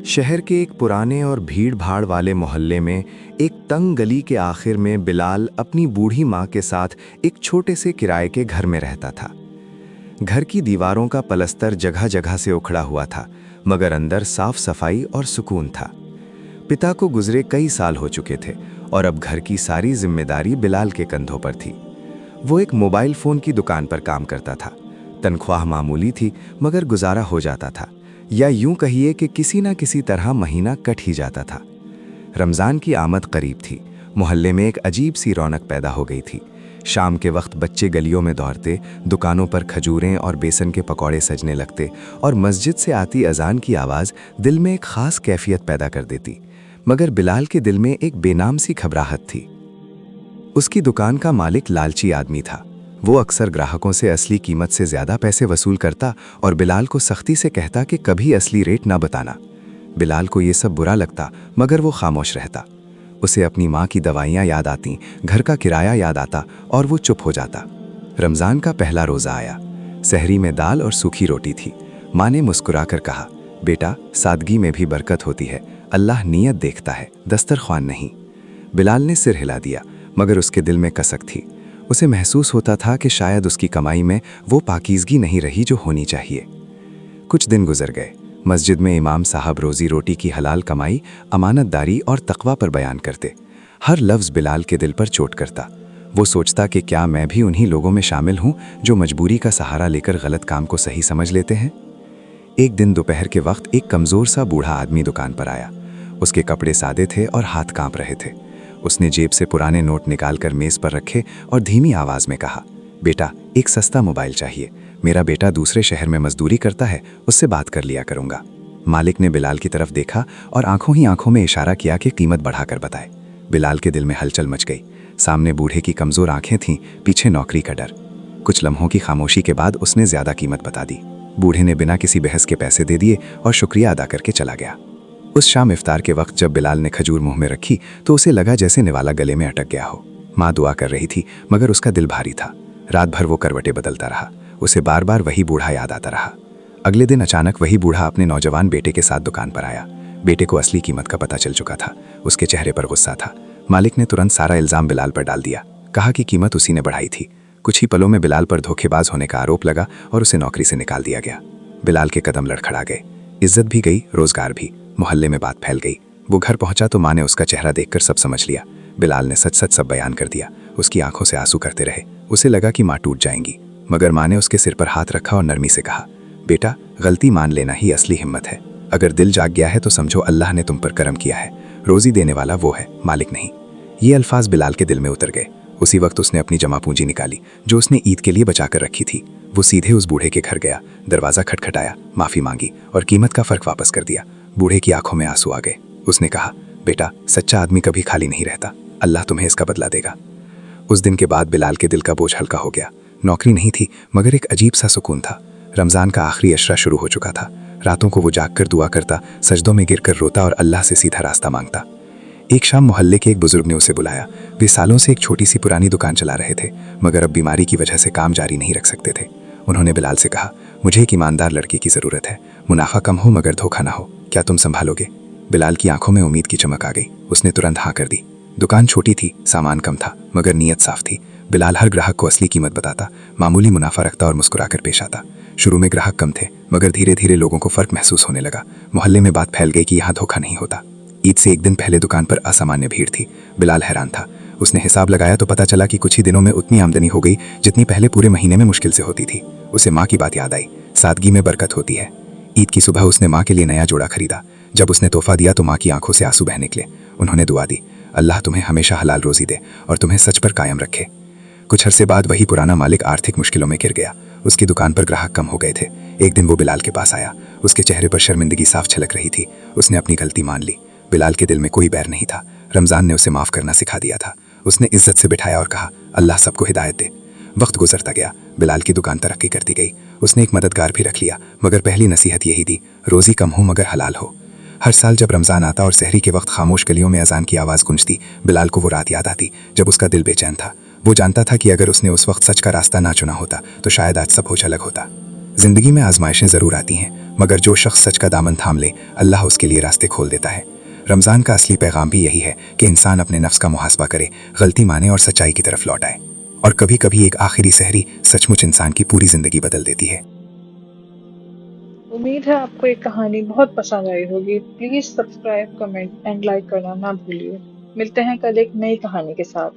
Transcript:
शहर के एक पुराने और भीड़-भाड़ वाले मोहल्ले में एक तंग गली के आखिर में बिलाल अपनी बूढ़ी माँ के साथ एक छोटे से किराए के घर में रहता था। घर की दीवारों का पलस्तर जगह-जगह से उखड़ा हुआ था, मगर अंदर साफ सफाई और सुकून था। पिता को गुजरे कई साल हो चुके थे और अब घर की सारी जिम्मेदारी बिलाल के कंधों पर थी। वो एक मोबाइल फ़ोन की दुकान पर काम करता था। तनख्वाह मामूली थी, मगर गुजारा हो जाता था, या यूं कहिए कि किसी न किसी तरह महीना कट ही जाता था। रमज़ान की आमद करीब थी। मोहल्ले में एक अजीब सी रौनक पैदा हो गई थी। शाम के वक्त बच्चे गलियों में दौड़ते, दुकानों पर खजूरें और बेसन के पकौड़े सजने लगते और मस्जिद से आती अजान की आवाज़ दिल में एक ख़ास कैफियत पैदा कर देती। मगर बिलाल के दिल में एक बेनाम सी घबराहट थी। उसकी दुकान का मालिक लालची आदमी था। वो अक्सर ग्राहकों से असली कीमत से ज़्यादा पैसे वसूल करता और बिलाल को सख्ती से कहता कि कभी असली रेट ना बताना। बिलाल को ये सब बुरा लगता, मगर वो खामोश रहता। उसे अपनी माँ की दवाइयाँ याद आतीं, घर का किराया याद आता और वो चुप हो जाता। रमज़ान का पहला रोज़ा आया। सहरी में दाल और सूखी रोटी थी। माँ ने मुस्कुराकर कहा, बेटा, सादगी में भी बरकत होती है। अल्लाह नीयत देखता है, दस्तरख्वान नहीं। बिलाल ने सिर हिला दिया, मगर उसके दिल में कसक थी। उसे महसूस होता था कि शायद उसकी कमाई में वो पाकीज़गी नहीं रही जो होनी चाहिए। कुछ दिन गुजर गए। मस्जिद में इमाम साहब रोज़ी रोटी की हलाल कमाई, अमानतदारी और तकवा पर बयान करते। हर लफ्ज़ बिलाल के दिल पर चोट करता। वो सोचता कि क्या मैं भी उन्हीं लोगों में शामिल हूँ जो मजबूरी का सहारा लेकर गलत काम को सही समझ लेते हैं। एक दिन दोपहर के वक्त एक कमज़ोर सा बूढ़ा आदमी दुकान पर आया। उसके कपड़े सादे थे और हाथ कांप रहे थे। उसने जेब से पुराने नोट निकालकर मेज़ पर रखे और धीमी आवाज़ में कहा, बेटा, एक सस्ता मोबाइल चाहिए। मेरा बेटा दूसरे शहर में मजदूरी करता है, उससे बात कर लिया करूँगा। मालिक ने बिलाल की तरफ देखा और आंखों ही आंखों में इशारा किया कि कीमत बढ़ाकर बताए। बिलाल के दिल में हलचल मच गई। सामने बूढ़े की कमज़ोर आंखें थीं, पीछे नौकरी का डर। कुछ लम्हों की खामोशी के बाद उसने ज़्यादा कीमत बता दी। बूढ़े ने बिना किसी बहस के पैसे दे दिए और शुक्रिया अदा करके चला गया। उस शाम इफ्तार के वक्त जब बिलाल ने खजूर मुंह में रखी तो उसे लगा जैसे निवाला गले में अटक गया हो। माँ दुआ कर रही थी, मगर उसका दिल भारी था। रात भर वो करवटें बदलता रहा। उसे बार बार वही बूढ़ा याद आता रहा। अगले दिन अचानक वही बूढ़ा अपने नौजवान बेटे के साथ दुकान पर आया। बेटे को असली कीमत का पता चल चुका था। उसके चेहरे पर गुस्सा था। मालिक ने तुरंत सारा इल्ज़ाम बिलाल पर डाल दिया। कहा कि कीमत उसी ने बढ़ाई थी। कुछ ही पलों में बिलाल पर धोखेबाज होने का आरोप लगा और उसे नौकरी से निकाल दिया गया। बिलाल के कदम लड़खड़ा गए। इज्जत भी गई, रोजगार भी। मोहल्ले में बात फैल गई। वो घर पहुंचा तो माँ ने उसका चेहरा देखकर सब समझ लिया। बिलाल ने सच सच सब बयान कर दिया। उसकी आंखों से आंसू करते रहे। उसे लगा कि माँ टूट जाएंगी, मगर माँ ने उसके सिर पर हाथ रखा और नरमी से कहा, बेटा, गलती मान लेना ही असली हिम्मत है। अगर दिल जाग गया है तो समझो अल्लाह ने तुम पर करम किया है। रोजी देने वाला वो है, मालिक नहीं। ये अल्फाज बिलाल के दिल में उतर गए। उसी वक्त उसने अपनी जमा पूंजी निकाली जो उसने ईद के लिए बचाकर रखी थी। वो सीधे उस बूढ़े के घर गया, दरवाज़ा खटखटाया, माफ़ी मांगी और कीमत का फ़र्क वापस कर दिया। बूढ़े की आंखों में आंसू आ गए। उसने कहा, बेटा, सच्चा आदमी कभी खाली नहीं रहता। अल्लाह तुम्हें इसका बदला देगा। उस दिन के बाद बिलाल के दिल का बोझ हल्का हो गया। नौकरी नहीं थी, मगर एक अजीब सा सुकून था। रमज़ान का आखिरी अशरा शुरू हो चुका था। रातों को वो जाग कर दुआ करता, सजदों में गिरकर रोता और अल्लाह से सीधा रास्ता मांगता। एक शाम मोहल्ले के एक बुजुर्ग ने उसे बुलाया। वे सालों से एक छोटी सी पुरानी दुकान चला रहे थे, मगर अब बीमारी की वजह से काम जारी नहीं रख सकते थे। उन्होंने बिलाल से कहा, मुझे एक ईमानदार लड़के की ज़रूरत है। मुनाफा कम हो मगर धोखा ना हो। क्या तुम संभालोगे? बिलाल की आंखों में उम्मीद की चमक आ गई। उसने तुरंत हाँ कर दी। दुकान छोटी थी, सामान कम था, मगर नीयत साफ थी। बिलाल हर ग्राहक को असली कीमत बताता, मामूली मुनाफा रखता और मुस्कुराकर पेश आता। शुरू में ग्राहक कम थे, मगर धीरे धीरे लोगों को फ़र्क महसूस होने लगा। मोहल्ले में बात फैल गई कि यहाँ धोखा नहीं होता। ईद से एक दिन पहले दुकान पर असामान्य भीड़ थी। बिलाल हैरान था। उसने हिसाब लगाया तो पता चला कि कुछ ही दिनों में उतनी आमदनी हो गई जितनी पहले पूरे महीने में मुश्किल से होती थी। उसे माँ की बात याद आई, सादगी में बरकत होती है। ईद की सुबह उसने माँ के लिए नया जोड़ा खरीदा। जब उसने तोहफा दिया तो माँ की आंखों से आंसू बह निकले। उन्होंने दुआ दी, अल्लाह तुम्हें हमेशा हलाल रोजी दे और तुम्हें सच पर कायम रखे। कुछ अरसे बाद वही पुराना मालिक आर्थिक मुश्किलों में गिर गया। उसकी दुकान पर ग्राहक कम हो गए थे। एक दिन वो बिलाल के पास आया। उसके चेहरे पर शर्मिंदगी साफ छलक रही थी। उसने अपनी गलती मान ली। बिलाल के दिल में कोई बैर नहीं था। रमज़ान ने उसे माफ़ करना सिखा दिया था। उसने इज्जत से बिठाया और कहा, अल्लाह सबको हिदायत दे। वक्त गुजरता गया। बिलाल की दुकान तरक्की करती गई। उसने एक मददगार भी रख लिया, मगर पहली नसीहत यही दी, रोज़ी कम हो मगर हलाल हो। हर साल जब रमज़ान आता और सहरी के वक्त खामोश गलियों में अजान की आवाज़ गूंजती, बिलाल को वो रात याद आती जब उसका दिल बेचैन था। वो जानता था कि अगर उसने उस वक्त सच का रास्ता ना चुना होता तो शायद आज सब कुछ अलग होता। जिंदगी में आजमाइशें जरूर आती हैं, मगर जो शख्स सच का दामन थाम ले, अल्लाह उसके लिए रास्ते खोल देता है। रमजान का असली पैगाम भी यही है कि इंसान अपने नफ्स का मुहासबा करे, गलती माने और सच्चाई की तरफ लौट आए। और कभी कभी एक आखिरी सहरी सचमुच इंसान की पूरी जिंदगी बदल देती है। उम्मीद है आपको ये कहानी बहुत पसंद आई होगी। Please subscribe, comment and like करना ना भूलिए। मिलते हैं कल एक नई कहानी के साथ।